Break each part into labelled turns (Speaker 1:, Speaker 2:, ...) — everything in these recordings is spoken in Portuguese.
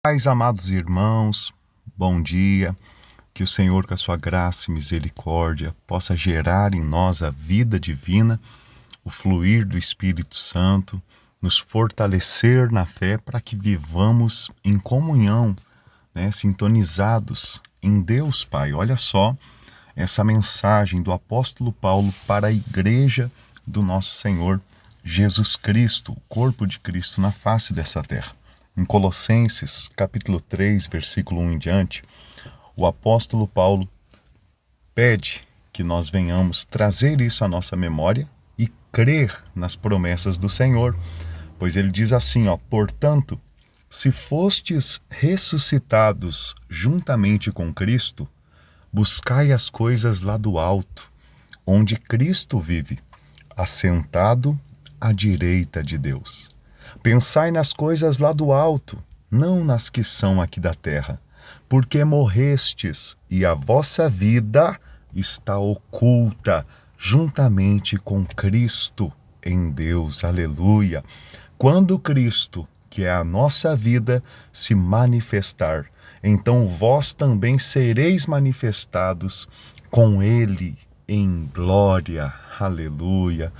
Speaker 1: Pais, amados irmãos, bom dia. Que o Senhor, com a sua graça e misericórdia, possa gerar em nós a vida divina, o fluir do Espírito Santo, nos fortalecer na fé para que vivamos em comunhão, sintonizados em Deus Pai. Olha só essa mensagem do apóstolo Paulo para a igreja do nosso Senhor Jesus Cristo, o corpo de Cristo na face dessa terra. Em Colossenses, capítulo 3, versículo 1 em diante, o apóstolo Paulo pede que nós venhamos trazer isso à nossa memória e crer nas promessas do Senhor, pois ele diz assim, portanto, se fostes ressuscitados juntamente com Cristo, buscai as coisas lá do alto, onde Cristo vive, assentado à direita de Deus. Pensai nas coisas lá do alto, não nas que são aqui da terra, porque morrestes e a vossa vida está oculta juntamente com Cristo em Deus. Aleluia! Quando Cristo, que é a nossa vida, se manifestar, então vós também sereis manifestados com Ele em glória. Aleluia!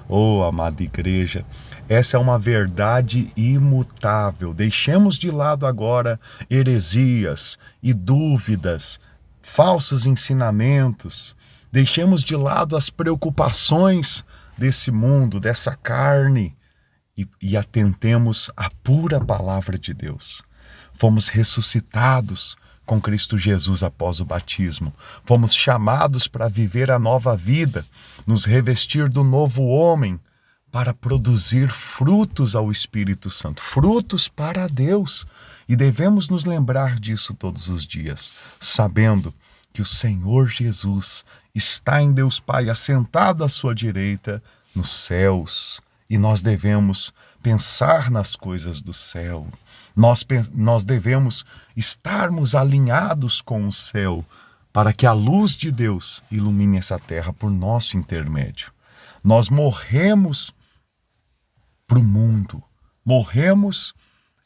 Speaker 1: Oh, amada igreja, essa é uma verdade imutável. Deixemos de lado agora heresias e dúvidas, falsos ensinamentos. Deixemos de lado as preocupações desse mundo, dessa carne, e atentemos à pura palavra de Deus. Fomos ressuscitados com Cristo Jesus após o batismo. Fomos chamados para viver a nova vida, nos revestir do novo homem, para produzir frutos ao Espírito Santo, frutos para Deus. E devemos nos lembrar disso todos os dias, sabendo que o Senhor Jesus está em Deus Pai, assentado à sua direita nos céus. E nós devemos pensar nas coisas do céu. Nós devemos estarmos alinhados com o céu para que a luz de Deus ilumine essa terra por nosso intermédio. Nós morremos para o mundo, morremos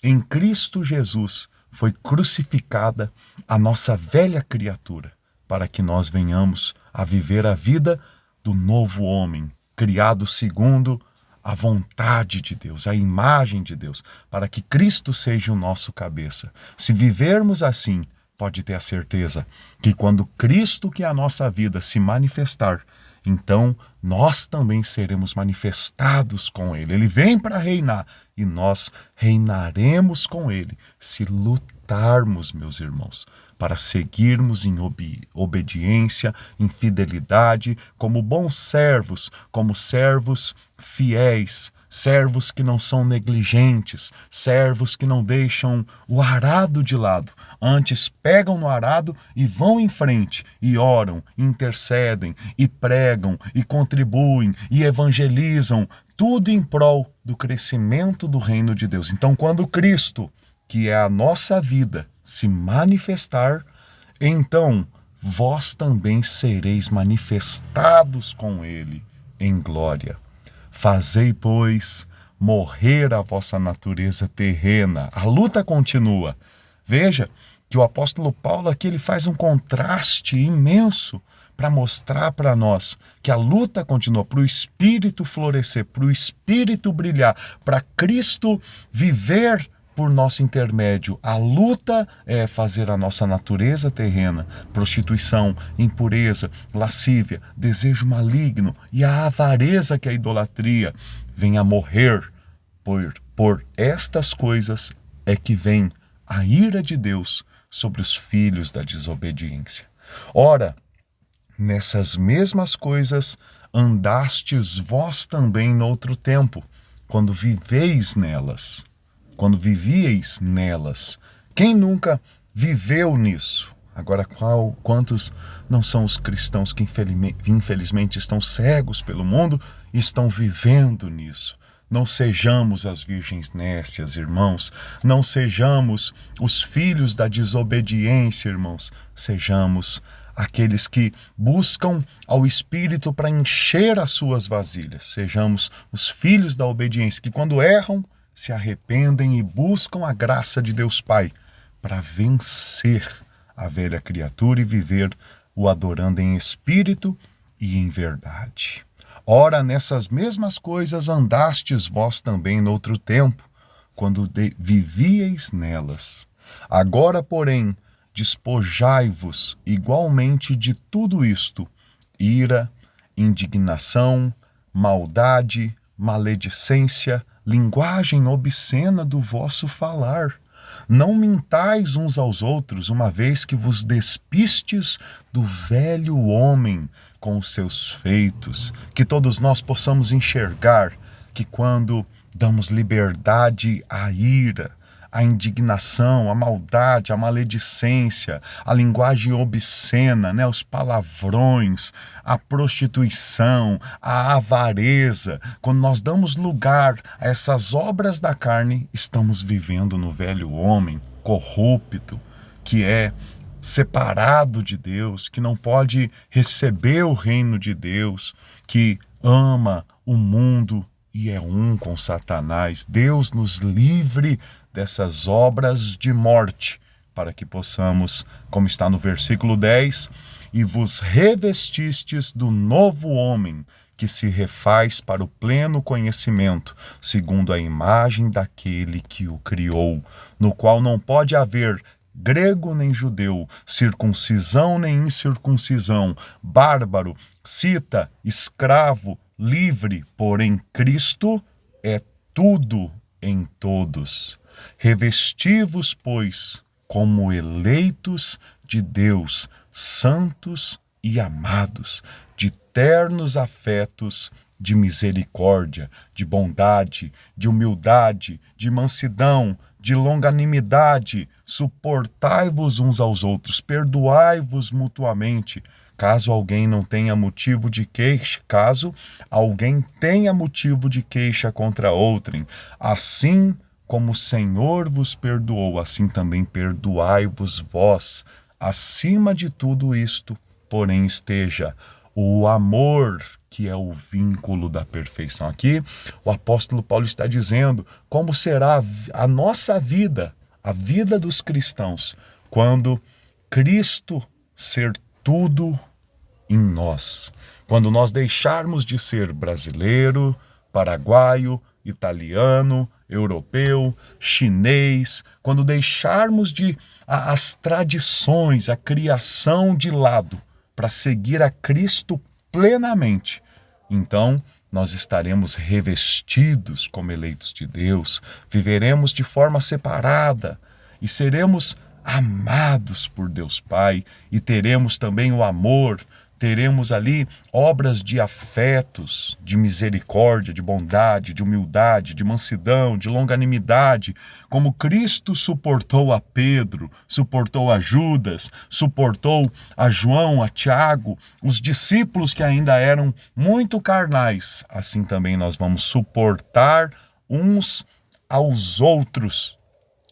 Speaker 1: em Cristo Jesus, foi crucificada a nossa velha criatura para que nós venhamos a viver a vida do novo homem, criado segundo a vontade de Deus, a imagem de Deus, para que Cristo seja o nosso cabeça. Se vivermos assim, pode ter a certeza que quando Cristo, que é a nossa vida, se manifestar, então nós também seremos manifestados com Ele. Ele vem para reinar e nós reinaremos com Ele, se lutarmos, meus irmãos, para seguirmos em obediência, em fidelidade, como bons servos, como servos fiéis, servos que não são negligentes, servos que não deixam o arado de lado, antes pegam no arado e vão em frente, e oram, intercedem, e pregam, e contribuem, e evangelizam, tudo em prol do crescimento do reino de Deus. Então, quando Cristo, que é a nossa vida, se manifestar, então vós também sereis manifestados com Ele em glória. Fazei, pois, morrer a vossa natureza terrena. A luta continua. Veja que o apóstolo Paulo aqui ele faz um contraste imenso para mostrar para nós que a luta continua, para o Espírito florescer, para o Espírito brilhar, para Cristo viver por nosso intermédio. A luta é fazer a nossa natureza terrena, prostituição, impureza, lascívia, desejo maligno e a avareza, que é a idolatria, venha morrer. Por estas coisas é que vem a ira de Deus sobre os filhos da desobediência. Ora, nessas mesmas coisas andastes vós também noutro tempo, quando vivíeis nelas. Quem nunca viveu nisso? Agora, quantos não são os cristãos que infelizmente estão cegos pelo mundo e estão vivendo nisso? Não sejamos as virgens nécias, irmãos. Não sejamos os filhos da desobediência, irmãos. Sejamos aqueles que buscam ao Espírito para encher as suas vasilhas. Sejamos os filhos da obediência, que quando erram, se arrependem e buscam a graça de Deus Pai para vencer a velha criatura e viver o adorando em espírito e em verdade. Ora, nessas mesmas coisas andastes vós também noutro tempo, quando vivieis nelas. Agora, porém, despojai-vos igualmente de tudo isto: ira, indignação, maldade, maledicência, linguagem obscena do vosso falar. Não mintais uns aos outros, uma vez que vos despistes do velho homem com os seus feitos. Que todos nós possamos enxergar que quando damos liberdade à ira, à indignação, à maldade, à maledicência, à linguagem obscena, né, os palavrões, à prostituição, à avareza, quando nós damos lugar a essas obras da carne, estamos vivendo no velho homem corrupto, que é separado de Deus, que não pode receber o reino de Deus, que ama o mundo e é um com Satanás. Deus nos livre dessas obras de morte, para que possamos, como está no versículo 10, e vos revestistes do novo homem, que se refaz para o pleno conhecimento, segundo a imagem daquele que o criou, no qual não pode haver grego nem judeu, circuncisão nem incircuncisão, bárbaro, cita, escravo, livre, porém Cristo é tudo em todos. Revesti-vos, pois, como eleitos de Deus, santos e amados, de ternos afetos, de misericórdia, de bondade, de humildade, de mansidão, de longanimidade, suportai-vos uns aos outros, perdoai-vos mutuamente, caso alguém tenha motivo de queixa contra outrem. Assim como o Senhor vos perdoou, assim também perdoai-vos vós. Acima de tudo isto, porém, esteja o amor, que é o vínculo da perfeição. Aqui o apóstolo Paulo está dizendo como será a nossa vida, a vida dos cristãos, quando Cristo ser tudo em nós. Quando nós deixarmos de ser brasileiro, paraguaio, italiano, europeu, chinês, quando deixarmos as tradições, a criação de lado, para seguir a Cristo plenamente, então nós estaremos revestidos como eleitos de Deus, viveremos de forma separada e seremos amados por Deus Pai, e teremos também o amor, teremos ali obras de afetos, de misericórdia, de bondade, de humildade, de mansidão, de longanimidade, como Cristo suportou a Pedro, suportou a Judas, suportou a João, a Tiago, os discípulos que ainda eram muito carnais. Assim também nós vamos suportar uns aos outros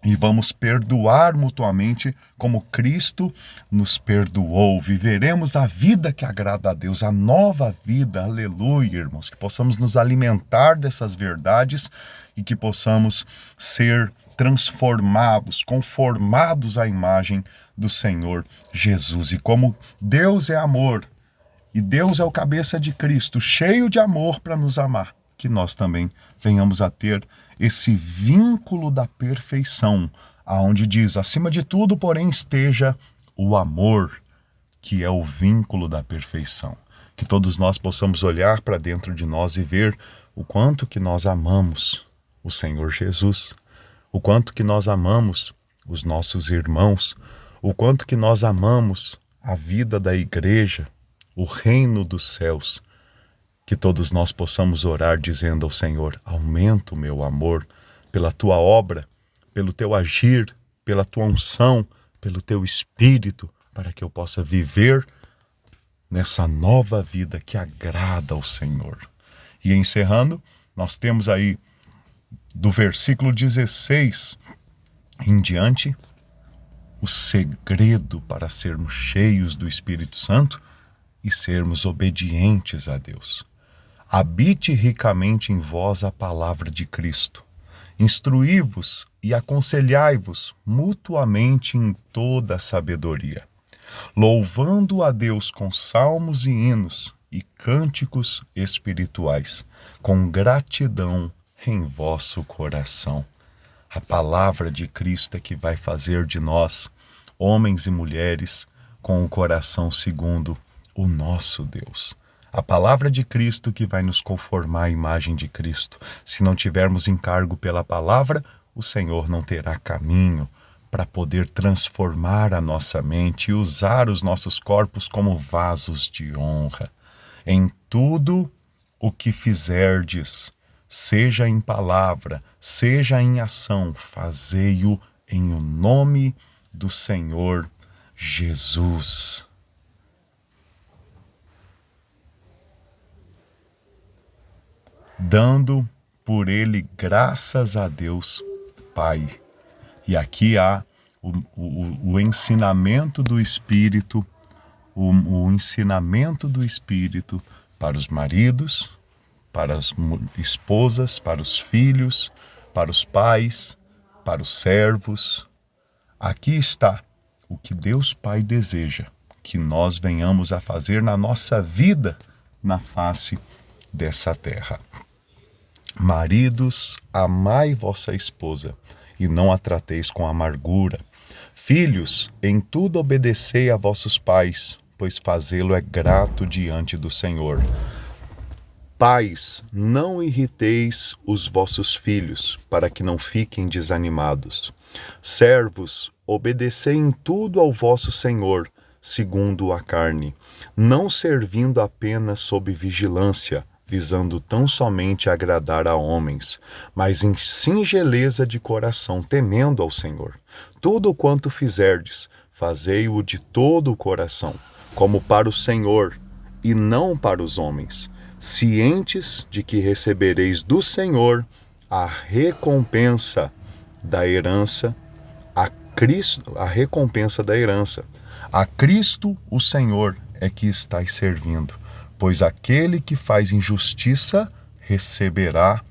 Speaker 1: e vamos perdoar mutuamente como Cristo nos perdoou. Viveremos a vida que agrada a Deus, a nova vida, aleluia, irmãos. Que possamos nos alimentar dessas verdades e que possamos ser transformados, conformados à imagem do Senhor Jesus. E como Deus é amor e Deus é o cabeça de Cristo, cheio de amor para nos amar, que nós também venhamos a ter esse vínculo da perfeição, aonde diz, acima de tudo, porém, esteja o amor, que é o vínculo da perfeição. Que todos nós possamos olhar para dentro de nós e ver o quanto que nós amamos o Senhor Jesus, o quanto que nós amamos os nossos irmãos, o quanto que nós amamos a vida da igreja, o reino dos céus. Que todos nós possamos orar dizendo ao Senhor, aumenta o meu amor pela tua obra, pelo teu agir, pela tua unção, pelo teu espírito, para que eu possa viver nessa nova vida que agrada ao Senhor. E encerrando, nós temos aí do versículo 16 em diante, o segredo para sermos cheios do Espírito Santo e sermos obedientes a Deus. Habite ricamente em vós a palavra de Cristo. Instruí-vos e aconselhai-vos mutuamente em toda a sabedoria, louvando a Deus com salmos e hinos e cânticos espirituais, com gratidão em vosso coração. A palavra de Cristo é que vai fazer de nós, homens e mulheres, com o coração segundo o nosso Deus. A palavra de Cristo que vai nos conformar à imagem de Cristo. Se não tivermos encargo pela palavra, o Senhor não terá caminho para poder transformar a nossa mente e usar os nossos corpos como vasos de honra. Em tudo o que fizerdes, seja em palavra, seja em ação, fazei-o em o nome do Senhor Jesus. Dando por ele graças a Deus Pai. E aqui há o ensinamento do Espírito, o ensinamento do Espírito para os maridos, para as esposas, para os filhos, para os pais, para os servos. Aqui está o que Deus Pai deseja que nós venhamos a fazer na nossa vida na face dessa terra. Maridos, amai vossa esposa e não a trateis com amargura. Filhos, em tudo obedecei a vossos pais, pois fazê-lo é grato diante do Senhor. Pais, não irriteis os vossos filhos, para que não fiquem desanimados. Servos, obedecei em tudo ao vosso Senhor, segundo a carne, não servindo apenas sob vigilância, visando tão somente agradar a homens, mas em singeleza de coração, temendo ao Senhor. Tudo quanto fizerdes, fazei-o de todo o coração, como para o Senhor, e não para os homens, cientes de que recebereis do Senhor a recompensa da herança, a recompensa da herança. A Cristo, o Senhor, é que estáis servindo, pois aquele que faz injustiça receberá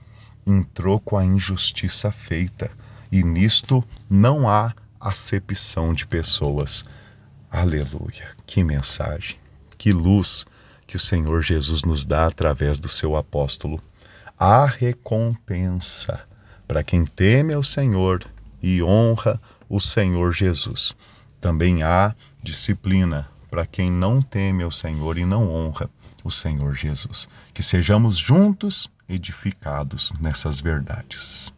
Speaker 1: em troco a injustiça feita, e nisto não há acepção de pessoas. Aleluia! Que mensagem, que luz que o Senhor Jesus nos dá através do seu apóstolo. A recompensa para quem teme ao Senhor e honra o Senhor Jesus. Também há disciplina para quem não teme ao Senhor e não honra o Senhor Jesus. Que sejamos juntos edificados nessas verdades.